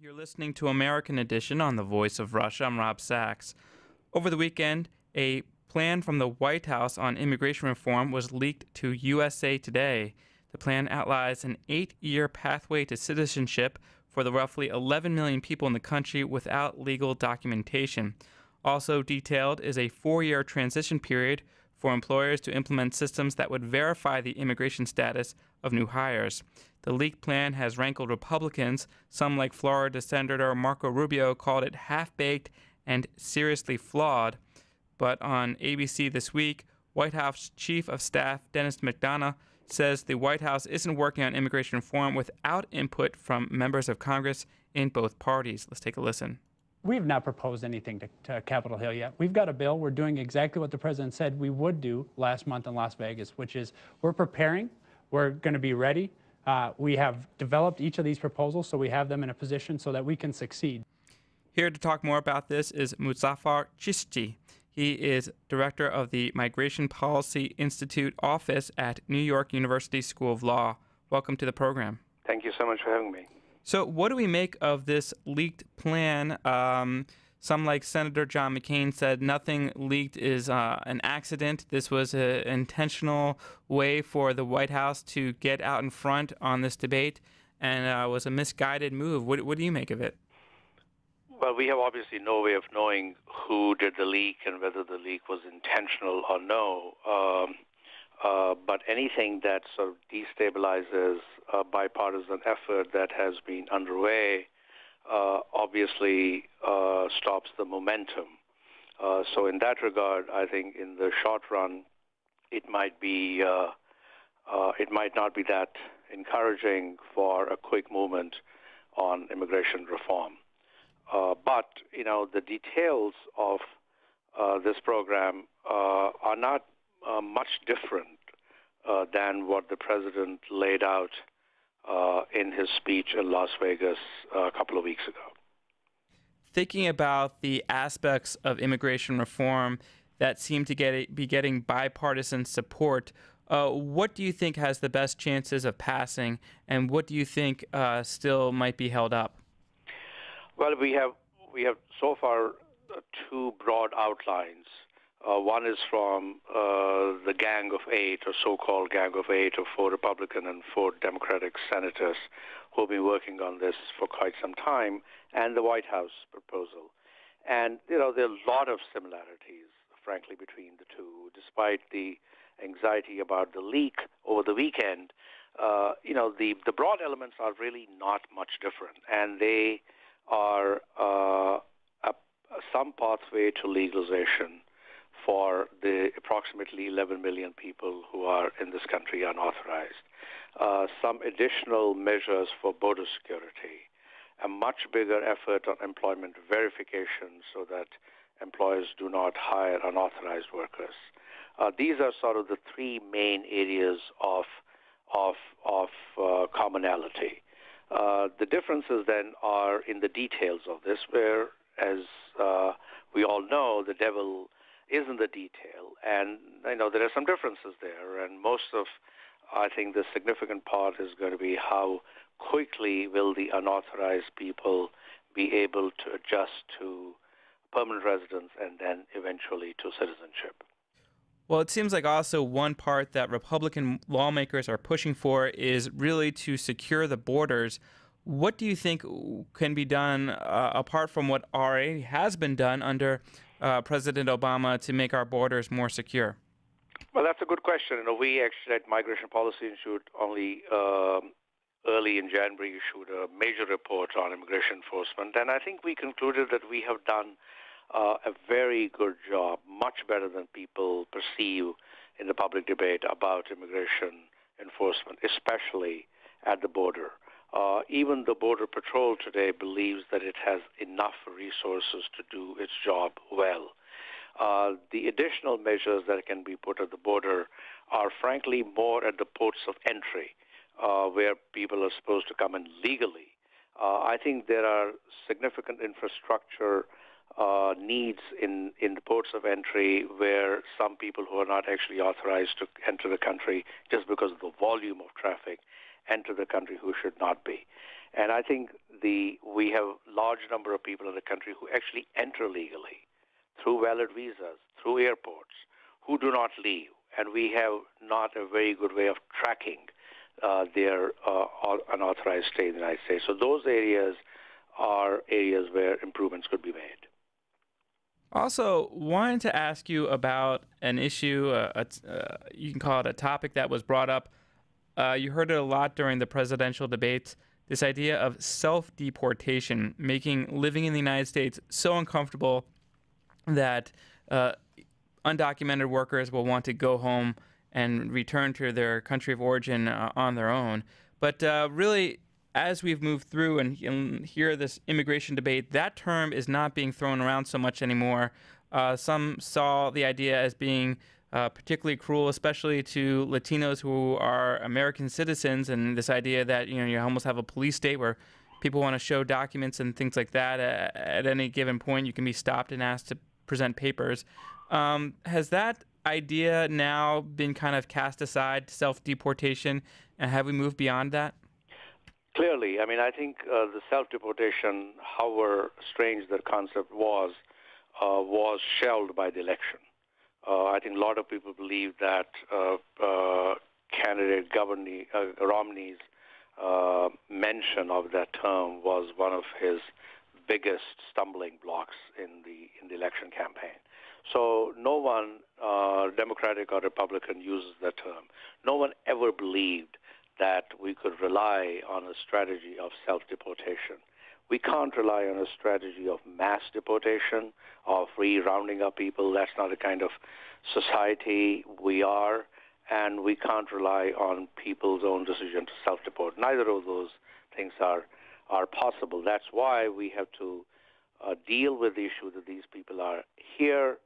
You're listening to American Edition on the Voice of Russia. I'm Rob Sachs. Over the weekend, a plan from the White House on immigration reform was leaked to USA Today. The plan outlines an 8-year pathway to citizenship for the roughly 11 million people in the country without legal documentation. Also detailed is a 4-year transition period for employers to implement systems that would verify the immigration status of new hires. The leaked plan has rankled Republicans. Some, like Florida Senator Marco Rubio, called it half-baked and seriously flawed. But on ABC this week, White House Chief of Staff Dennis McDonough says the White House isn't working on immigration reform without input from members of Congress in both parties. Let's take a listen. We have not proposed anything to Capitol Hill yet. We've got a bill. We're doing exactly what the president said we would do last month in Las Vegas, which is we're preparing. We're going to be ready. We have developed each of these proposals so we have them in a position so that we can succeed. Here to talk more about this is Muzaffar Chishti. He is director of the Migration Policy Institute office at New York University School of Law. Welcome to the program. Thank you so much for having me. So what do we make of this leaked plan? Some, like Senator John McCain, said nothing leaked is an accident. This was an intentional way for the White House to get out in front on this debate and was a misguided move. What do you make of it? Well, we have obviously no way of knowing who did the leak and whether the leak was intentional or no. But anything that sort of destabilizes a bipartisan effort that has been underway obviously stops the momentum. So in that regard, I think in the short run, it might not be that encouraging for a quick movement on immigration reform. But the details of this program are not much different than what the president laid out in his speech in Las Vegas a couple of weeks ago. Thinking about the aspects of immigration reform that seem to be getting bipartisan support, what do you think has the best chances of passing, and what do you think still might be held up? Well, we have so far two broad outlines. One is from the Gang of Eight, or so-called Gang of Eight, of 4 Republican and 4 Democratic senators who have been working on this for quite some time, and the White House proposal. And, there are a lot of similarities, frankly, between the two. Despite the anxiety about the leak over the weekend, the broad elements are really not much different, and they are some pathway to legalization for the approximately 11 million people who are in this country unauthorized. Some additional measures for border security, a much bigger effort on employment verification so that employers do not hire unauthorized workers. These are sort of the 3 main areas of commonality. The differences then are in the details of this, where, as we all know, the devil is in the detail, and there are some differences there, and I think the significant part is going to be how quickly will the unauthorized people be able to adjust to permanent residence and then eventually to citizenship. Well, it seems like also one part that Republican lawmakers are pushing for is really to secure the borders. What do you think can be done apart from what already has been done under President Obama to make our borders more secure? Well, that's a good question. We actually at Migration Policy Institute only early in January issued a major report on immigration enforcement, and I think we concluded that we have done a very good job, much better than people perceive in the public debate about immigration enforcement, especially at the border. Even the Border Patrol today believes that it has enough resources to do its job well. The additional measures that can be put at the border are frankly more at the ports of entry, where people are supposed to come in legally. I think there are significant infrastructure needs in the ports of entry where some people who are not actually authorized to enter the country just because of the volume of traffic enter the country who should not be. And I think we have a large number of people in the country who actually enter legally through valid visas, through airports, who do not leave. And we have not a very good way of tracking their unauthorized stay in the United States. So those areas are areas where improvements could be made. Also, wanted to ask you about an issue, you can call it a topic that was brought up. You heard it a lot during the presidential debates, this idea of self-deportation, making living in the United States so uncomfortable that undocumented workers will want to go home and return to their country of origin on their own. But really, as we've moved through and hear this immigration debate, that term is not being thrown around so much anymore. Some saw the idea as being particularly cruel, especially to Latinos who are American citizens, and this idea that you almost have a police state where people want to show documents and things like that. At any given point, you can be stopped and asked to present papers. Has that idea now been kind of cast aside, self-deportation, and have we moved beyond that? Clearly. I mean, I think the self-deportation, however strange the concept was shelved by the election. I think a lot of people believe that candidate Romney's mention of that term was one of his biggest stumbling blocks in the election campaign. So no one, Democratic or Republican, uses that term. No one ever believed that we could rely on a strategy of self-deportation. We can't rely on a strategy of mass deportation, of rounding up people. That's not the kind of society we are, and we can't rely on people's own decision to self-deport. Neither of those things are possible. That's why we have to deal with the issue that these people are here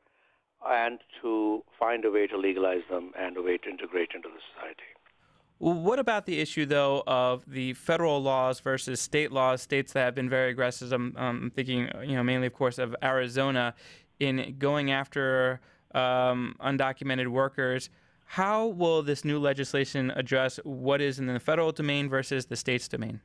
and to find a way to legalize them and a way to integrate into the society. Well, what about the issue, though, of the federal laws versus state laws, states that have been very aggressive? I'm thinking, mainly, of course, of Arizona in going after undocumented workers. How will this new legislation address what is in the federal domain versus the state's domain?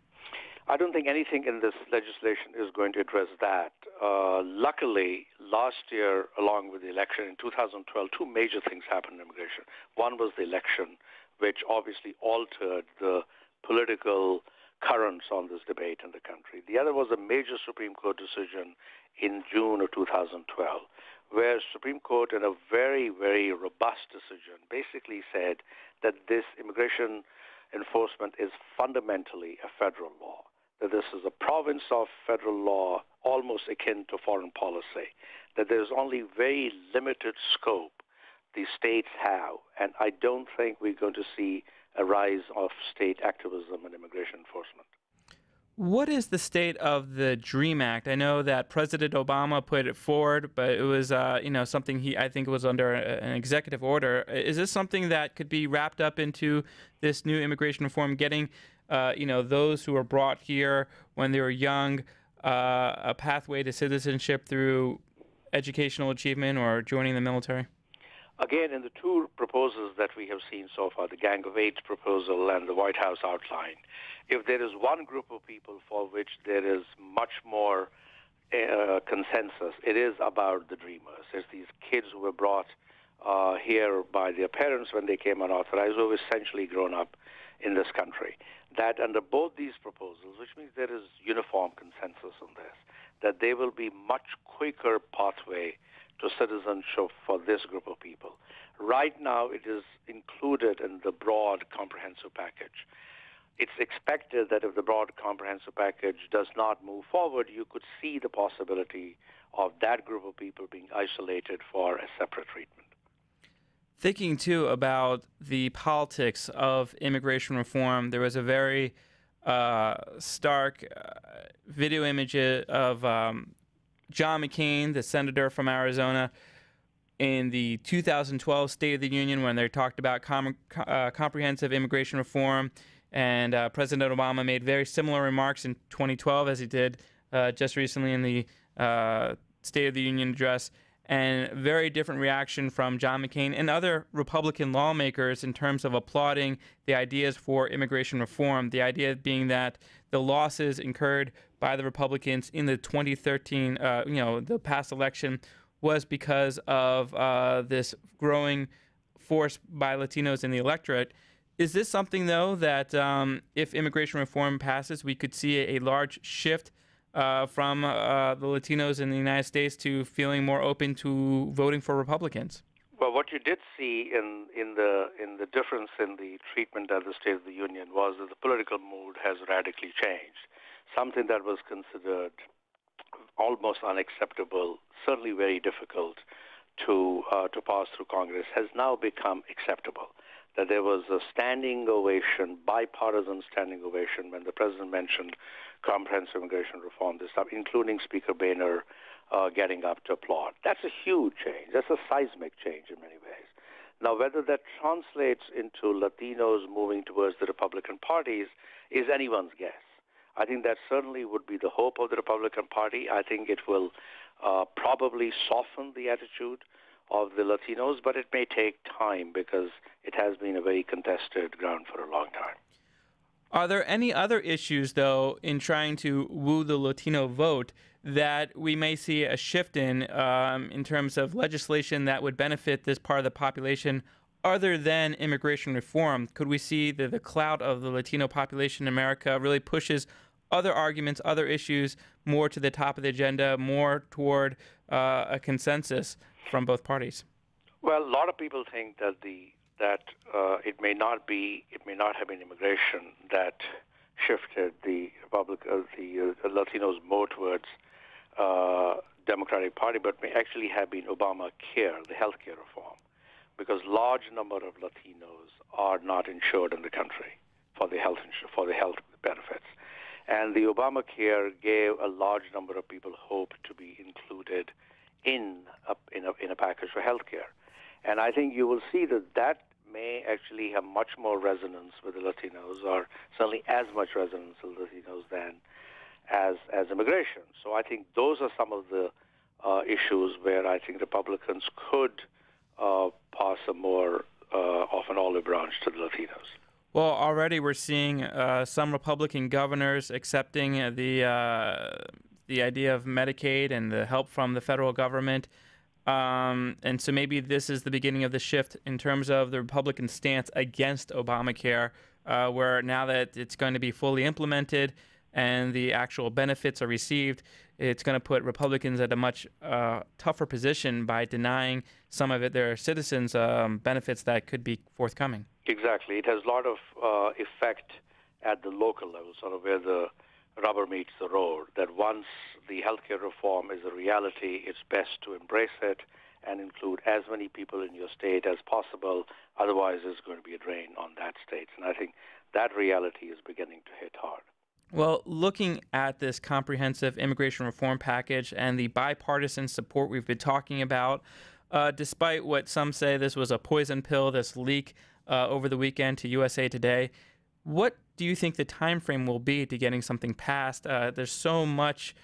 I don't think anything in this legislation is going to address that. Luckily, last year, along with the election in 2012, two major things happened in immigration. One was the election, which obviously altered the political currents on this debate in the country. The other was a major Supreme Court decision in June of 2012, where Supreme Court, in a very, very robust decision, basically said that this immigration enforcement is fundamentally a federal law, that this is a province of federal law, almost akin to foreign policy, that there's only very limited scope the states have, and I don't think we're going to see a rise of state activism and immigration enforcement. What is the state of the DREAM Act? I know that President Obama put it forward, but it was, something I think it was under an executive order. Is this something that could be wrapped up into this new immigration reform, getting, those who were brought here when they were young, a pathway to citizenship through educational achievement or joining the military? Again, in the two proposals that we have seen so far, the Gang of Eight proposal and the White House outline, if there is one group of people for which there is much more consensus, it is about the dreamers. It's these kids who were brought here by their parents when they came unauthorized, who have essentially grown up in this country. That under both these proposals, which means there is uniform consensus on this, that there will be much quicker pathway to citizenship for this group of people. Right now, it is included in the broad comprehensive package. It's expected that if the broad comprehensive package does not move forward, you could see the possibility of that group of people being isolated for a separate treatment. Thinking, too, about the politics of immigration reform, there was a very stark video image of John McCain, the senator from Arizona, in the 2012 State of the Union when they talked about comprehensive immigration reform. And President Obama made very similar remarks in 2012 as he did just recently in the State of the Union address. And very different reaction from John McCain and other Republican lawmakers in terms of applauding the ideas for immigration reform, the idea being that the losses incurred by the Republicans in the 2013, the past election was because of this growing force by Latinos in the electorate. Is this something, though, that if immigration reform passes, we could see a large shift from the Latinos in the United States to feeling more open to voting for Republicans? Well, what you did see in the difference in the treatment at the State of the Union was that the political mood has radically changed. Something that was considered almost unacceptable, certainly very difficult to pass through Congress, has now become acceptable. That there was a standing ovation, bipartisan standing ovation, when the president mentioned comprehensive immigration reform this time, including Speaker Boehner getting up to applaud. That's a huge change. That's a seismic change in many ways. Now, whether that translates into Latinos moving towards the Republican parties is anyone's guess. I think that certainly would be the hope of the Republican Party. I think it will probably soften the attitude of the Latinos, but it may take time because it has been a very contested ground for a long time. Are there any other issues, though, in trying to woo the Latino vote that we may see a shift in terms of legislation that would benefit this part of the population other than immigration reform? Could we see that the clout of the Latino population in America really pushes other arguments, other issues more to the top of the agenda, more toward a consensus from both parties? Well, a lot of people think that it may not have been immigration that shifted the Latinos more towards Democratic Party, but may actually have been Obamacare, the health care reform, because large number of Latinos are not insured in the country for the health benefits. And the Obamacare gave a large number of people hope to be included in a package for health care. And I think you will see that may actually have much more resonance with the Latinos, or certainly as much resonance with Latinos than as immigration. So I think those are some of the issues where I think Republicans could pass a more of an olive branch to the Latinos. Well, already we're seeing some Republican governors accepting the idea of Medicaid and the help from the federal government. And so maybe this is the beginning of the shift in terms of the Republican stance against Obamacare, where now that it's going to be fully implemented and the actual benefits are received, it's going to put Republicans at a much tougher position by denying some of their citizens benefits that could be forthcoming. Exactly. It has a lot of effect at the local level, sort of where the rubber meets the road, that once the healthcare reform is a reality, it's best to embrace it and include as many people in your state as possible. Otherwise, there's going to be a drain on that state. And I think that reality is beginning to hit hard. Well, looking at this comprehensive immigration reform package and the bipartisan support we've been talking about, despite what some say this was a poison pill, this leak over the weekend to USA Today, what do you think the time frame will be to getting something passed? There's so much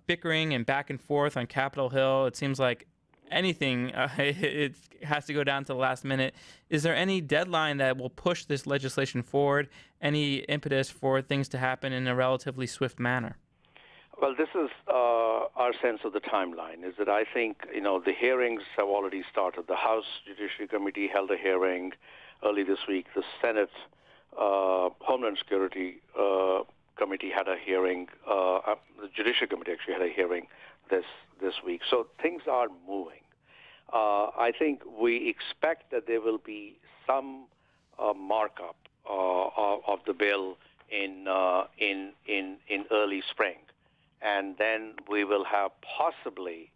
bickering and back and forth on Capitol Hill. It seems like anything, it has to go down to the last minute. Is there any deadline that will push this legislation forward? Any impetus for things to happen in a relatively swift manner? Well, this is our sense of the timeline, is that I think, the hearings have already started. The House Judiciary Committee held a hearing early this week. The Senate Homeland Security Committee had a hearing. The Judiciary Committee actually had a hearing this week. So things are moving. I think we expect that there will be some markup of the bill in early spring. And then we will have possibly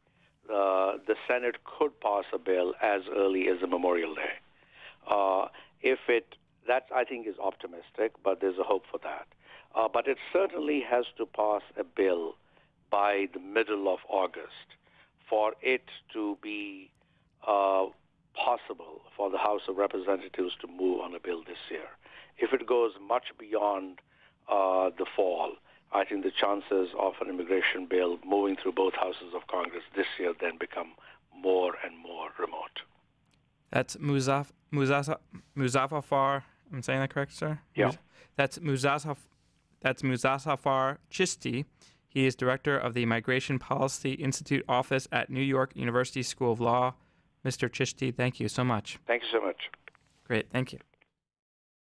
the Senate could pass a bill as early as the Memorial Day. That I think is optimistic, but there's a hope for that. But it certainly has to pass a bill by the middle of August for it to be possible for the House of Representatives to move on a bill this year. If it goes much beyond the fall, I think the chances of an immigration bill moving through both houses of Congress this year then become more and more remote. That's Muzaffar. I'm saying that correct, sir? Yeah. That's Muzaffar That's Muzaffar Chishti. He is director of the Migration Policy Institute office at New York University School of Law. Mr. Chishti, thank you so much. Thank you so much. Great, thank you.